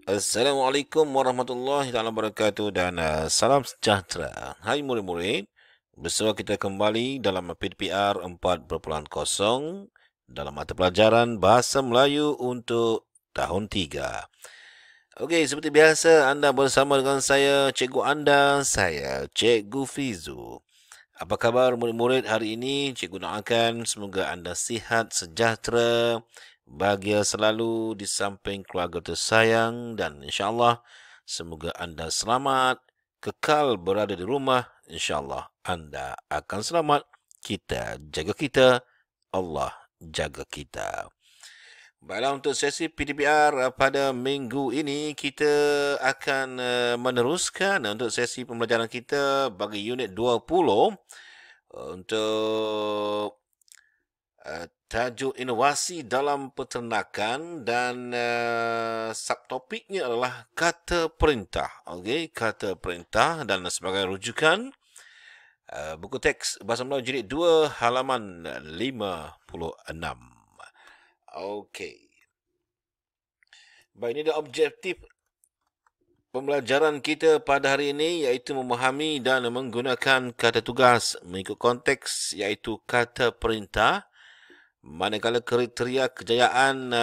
Assalamualaikum warahmatullahi taala wabarakatuh dan salam sejahtera. Hai murid-murid, bersama kita kembali dalam PDPR 4.0 dalam mata pelajaran Bahasa Melayu untuk tahun 3. Okey, seperti biasa anda bersama dengan saya, cikgu anda, saya Cikgu Fizu. Apa khabar murid-murid hari ini? Cikgu doakan semoga anda sihat, sejahtera, bahagia selalu di samping keluarga tersayang dan insya-Allah semoga anda selamat, kekal berada di rumah. Insya-Allah anda akan selamat. Kita jaga kita, Allah jaga kita. Baiklah, untuk sesi PDPR pada minggu ini kita akan meneruskan untuk sesi pembelajaran kita bagi unit 20 untuk tajuk inovasi dalam peternakan dan subtopiknya adalah kata perintah. Okey, kata perintah dan sebagai rujukan buku teks Bahasa Melayu jilid 2 halaman 56. Okey. Baik, ini adalah objektif pembelajaran kita pada hari ini iaitu memahami dan menggunakan kata tugas mengikut konteks iaitu kata perintah. Manakala kriteria kejayaan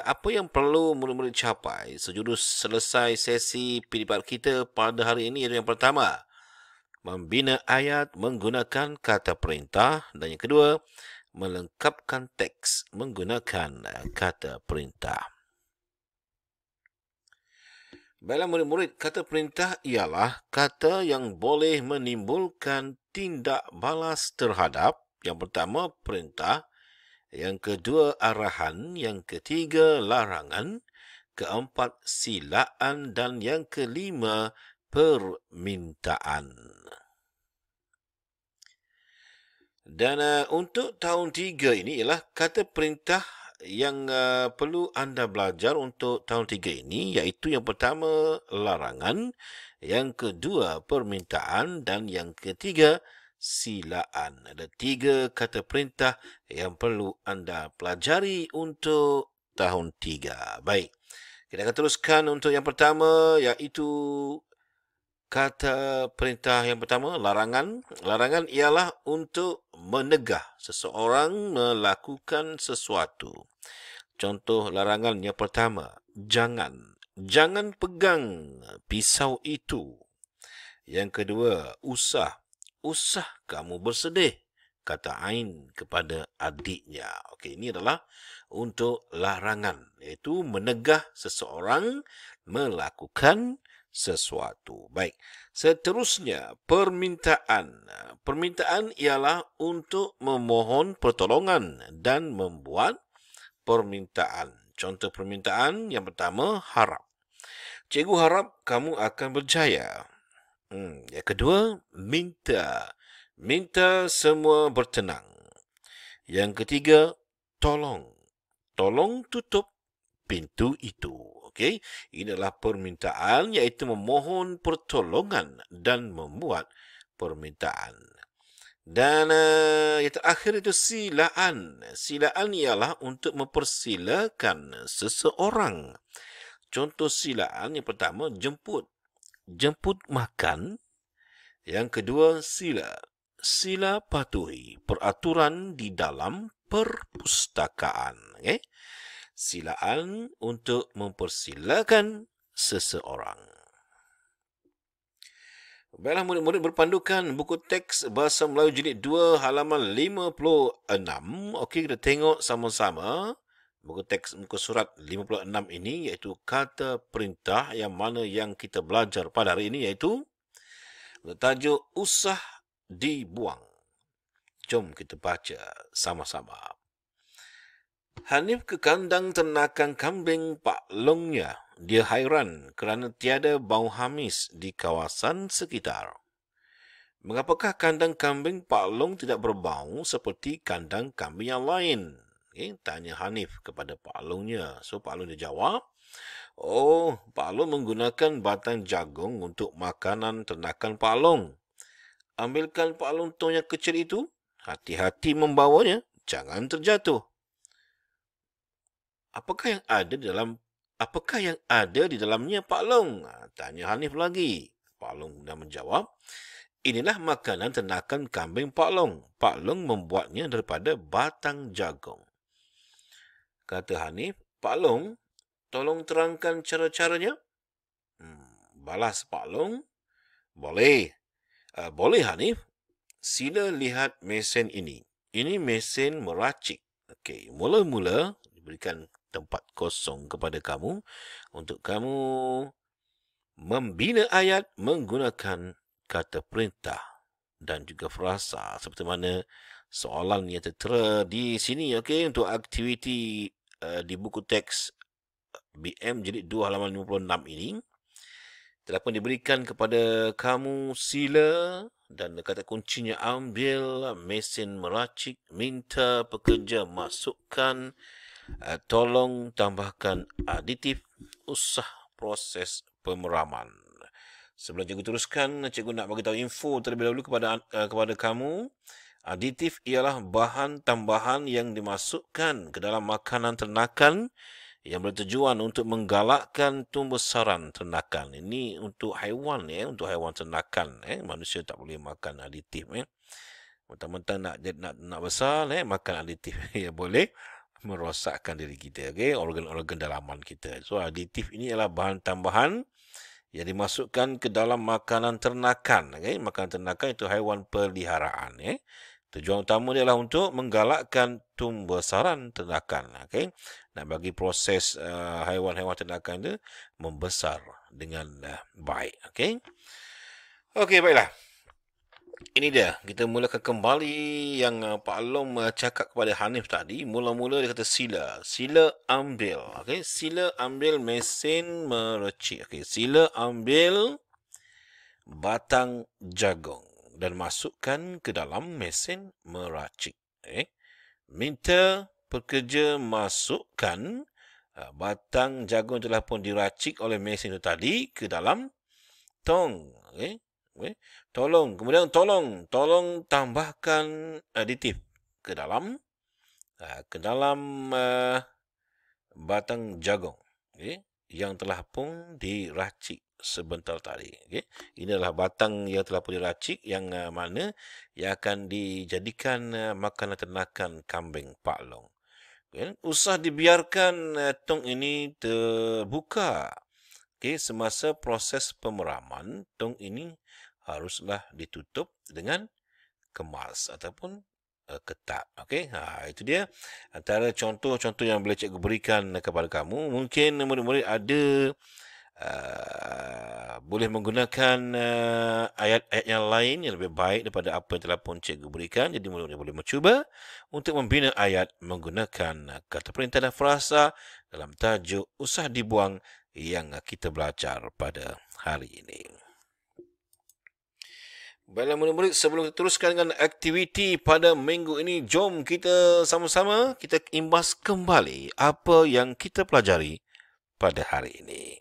apa yang perlu murid-murid capai sejurus selesai sesi PDPR kita pada hari ini iaitu yang pertama, membina ayat menggunakan kata perintah dan yang kedua, melengkapkan teks menggunakan kata perintah. Baiklah murid-murid, kata perintah ialah kata yang boleh menimbulkan tindak balas terhadap yang pertama perintah, yang kedua arahan, yang ketiga larangan, keempat silaan dan yang kelima permintaan. Dan untuk tahun 3 ini ialah kata perintah yang perlu anda belajar untuk tahun 3 ini iaitu yang pertama larangan, yang kedua permintaan dan yang ketiga silaan. Ada 3 kata perintah yang perlu anda pelajari untuk tahun 3. Baik, kita akan teruskan untuk yang pertama iaitu kata perintah yang pertama, larangan. Larangan ialah untuk menegah seseorang melakukan sesuatu. Contoh larangan yang pertama, jangan. Jangan pegang pisau itu. Yang kedua, usah. Usah kamu bersedih, kata Ain kepada adiknya. Okey, ini adalah untuk larangan, iaitu menegah seseorang melakukan sesuatu. Baik, seterusnya permintaan. Permintaan ialah untuk memohon pertolongan dan membuat permintaan. Contoh permintaan yang pertama, harap. Cikgu harap kamu akan berjaya. Yang kedua, minta. Minta semua bertenang. Yang ketiga, tolong. Tolong tutup pintu itu. Okey, ini adalah permintaan iaitu memohon pertolongan dan membuat permintaan. Dan yang terakhir itu silaan. Silaan ialah untuk mempersilakan seseorang. Contoh silaan yang pertama, jemput. Jemput makan. Yang kedua, sila. Sila patuhi peraturan di dalam perpustakaan. Okay? Silaan untuk mempersilakan seseorang. Baiklah murid-murid, berpandukan buku teks Bahasa Melayu jilid 2 halaman 56. Okey, kita tengok sama-sama buku teks muka surat 56 ini iaitu kata perintah yang mana yang kita belajar pada hari ini iaitu tajuk usah dibuang. Jom kita baca sama-sama. Hanif ke kandang ternakan kambing Pak Longnya. Dia hairan kerana tiada bau hamis di kawasan sekitar. Mengapakah kandang kambing Pak Long tidak berbau seperti kandang kambing yang lain? Tanya Hanif kepada Pak Longnya. So Pak Long dia jawab, oh, Pak Long menggunakan batang jagung untuk makanan ternakan Pak Long. Ambilkan Pak Long tong yang kecil itu. Hati-hati membawanya. Jangan terjatuh. Apakah yang ada dalam apakah yang ada di dalamnya, Pak Long? Tanya Hanif lagi. Pak Long dah menjawab, inilah makanan ternakan kambing Pak Long. Pak Long membuatnya daripada batang jagung. Kata Hanif, Pak Long, tolong terangkan cara-caranya. Balas Pak Long, boleh. Boleh Hanif, sila lihat mesin ini. Ini mesin meracik. Okey, mula-mula diberikan tempat kosong kepada kamu untuk kamu membina ayat menggunakan kata perintah dan juga frasa seperti mana soalan yang tertera di sini, okey, untuk aktiviti di buku teks BM jilid 2 halaman 56 ini telah pun diberikan kepada kamu. Sila dan kata kuncinya, ambil mesin meracik, minta pekerja masukkan, tolong tambahkan aditif, usah proses pemeraman. Sebelum cikgu teruskan, cikgu nak bagi tahu info terlebih dahulu kepada kamu. Aditif ialah bahan tambahan yang dimasukkan ke dalam makanan ternakan yang bertujuan untuk menggalakkan tumbesaran ternakan. Ini untuk haiwan, untuk haiwan ternakan. Manusia tak boleh makan aditif. Mentang-mentang nak besar, makan aditif. Ya, boleh merosakkan diri kita, organ-organ dalaman kita. So, aditif ini adalah bahan tambahan yang dimasukkan ke dalam makanan ternakan. Makanan ternakan itu haiwan peliharaan. Tujuan utama dia adalah untuk menggalakkan tumbesaran ternakan. Nak bagi proses haiwan-haiwan ternakan itu membesar dengan baik. Okey, baiklah. Ini dia. Kita mulakan kembali yang Pak Long cakap kepada Hanif tadi. Mula-mula dia kata sila. Sila ambil. Sila ambil mesin meracik. Sila ambil batang jagung dan masukkan ke dalam mesin meracik. Minta pekerja masukkan batang jagung telah pun diracik oleh mesin itu tadi ke dalam tong. Kemudian tolong tambahkan aditif ke dalam batang jagung yang telah pun diracik sebentar tadi. Ini adalah batang yang telah pun diracik yang mana yang akan dijadikan makanan ternakan kambing Pak Long. Usah dibiarkan tong ini terbuka. Semasa proses pemeraman, tong ini haruslah ditutup dengan kemas ataupun ketat. Itu dia antara contoh-contoh yang boleh cikgu berikan kepada kamu. Mungkin murid-murid ada boleh menggunakan ayat-ayat yang lain yang lebih baik daripada apa yang telah pun cikgu berikan. Jadi murid-murid boleh mencuba untuk membina ayat menggunakan kata perintah dan frasa dalam tajuk usah dibuang yang kita belajar pada hari ini. Baiklah murid-murid, sebelum kita teruskan dengan aktiviti pada minggu ini, jom kita sama-sama kita imbas kembali apa yang kita pelajari pada hari ini.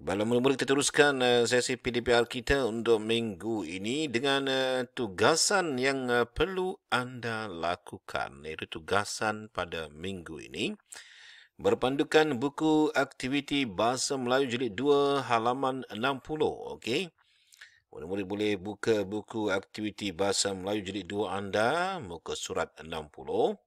Baiklah, mula-mula kita teruskan sesi PDPR kita untuk minggu ini dengan tugasan yang perlu anda lakukan, iaitu tugasan pada minggu ini. Berpandukan buku aktiviti Bahasa Melayu Jilid 2 halaman 60. Okey. Murid-murid boleh buka buku aktiviti Bahasa Melayu Jilid 2 anda, muka surat 60.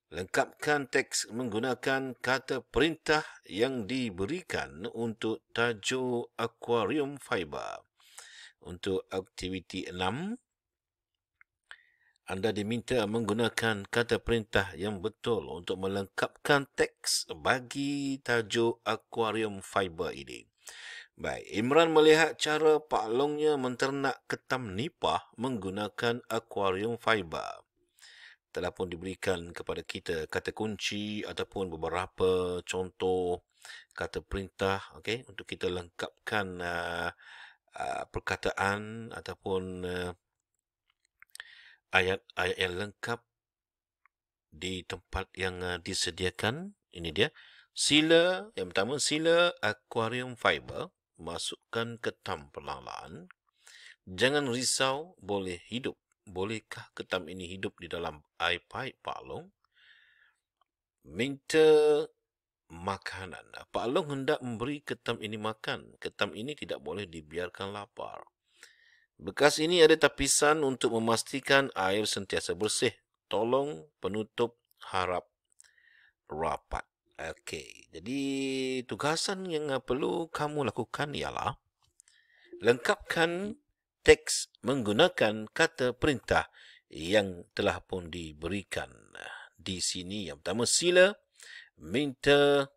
Lengkapkan teks menggunakan kata perintah yang diberikan untuk tajuk akuarium fiber. Untuk aktiviti 6, anda diminta menggunakan kata perintah yang betul untuk melengkapkan teks bagi tajuk akuarium fiber ini. Baik, Imran melihat cara Pak Longnya menternak ketam nipah menggunakan akuarium fiber. Telah pun diberikan kepada kita kata kunci ataupun beberapa contoh kata perintah, okey, untuk kita lengkapkan perkataan ataupun ayat-ayat yang lengkap di tempat yang disediakan. Ini dia. Sila, yang pertama, sila akuarium fiber, masukkan ketam perlahan-lahan. Jangan risau, boleh hidup. Bolehkah ketam ini hidup di dalam air paip Pak Long? Minta makanan. Pak Long hendak memberi ketam ini makan. Ketam ini tidak boleh dibiarkan lapar. Bekas ini ada tapisan untuk memastikan air sentiasa bersih. Tolong penutup harap rapat. Okey, jadi tugasan yang perlu kamu lakukan ialah lengkapkan teks menggunakan kata perintah yang telah pun diberikan di sini. Yang pertama, sila, minta,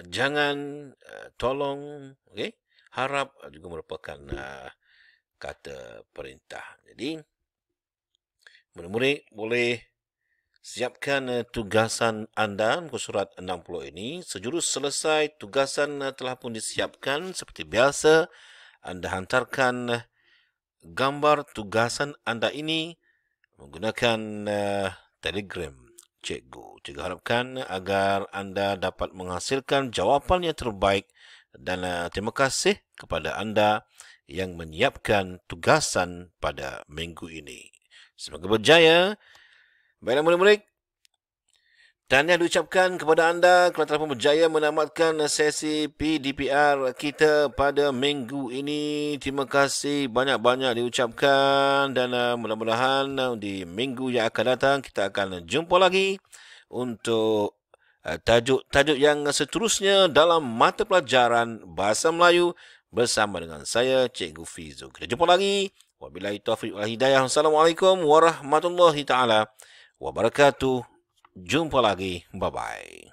jangan, tolong, okay? Harap juga merupakan kata perintah. Jadi, murid-murid boleh siapkan tugasan anda, muka surat 60 ini. Sejurus selesai, tugasan telah pun disiapkan seperti biasa. Anda hantarkan gambar tugasan anda ini menggunakan Telegram cikgu. Cikgu harapkan agar anda dapat menghasilkan jawapan yang terbaik dan terima kasih kepada anda yang menyiapkan tugasan pada minggu ini. Semoga berjaya. Baiklah murid-murid, tahniah diucapkan kepada anda kerana telah berjaya menamatkan sesi PDPR kita pada minggu ini. Terima kasih banyak-banyak diucapkan dan mudah-mudahan di minggu yang akan datang kita akan jumpa lagi untuk tajuk-tajuk yang seterusnya dalam mata pelajaran Bahasa Melayu bersama dengan saya, Cikgu Fizu. Kita jumpa lagi. Wabillahi taufiq wal hidayah. Assalamualaikum warahmatullahi taala wabarakatuh. Jumpa lagi. Bye-bye.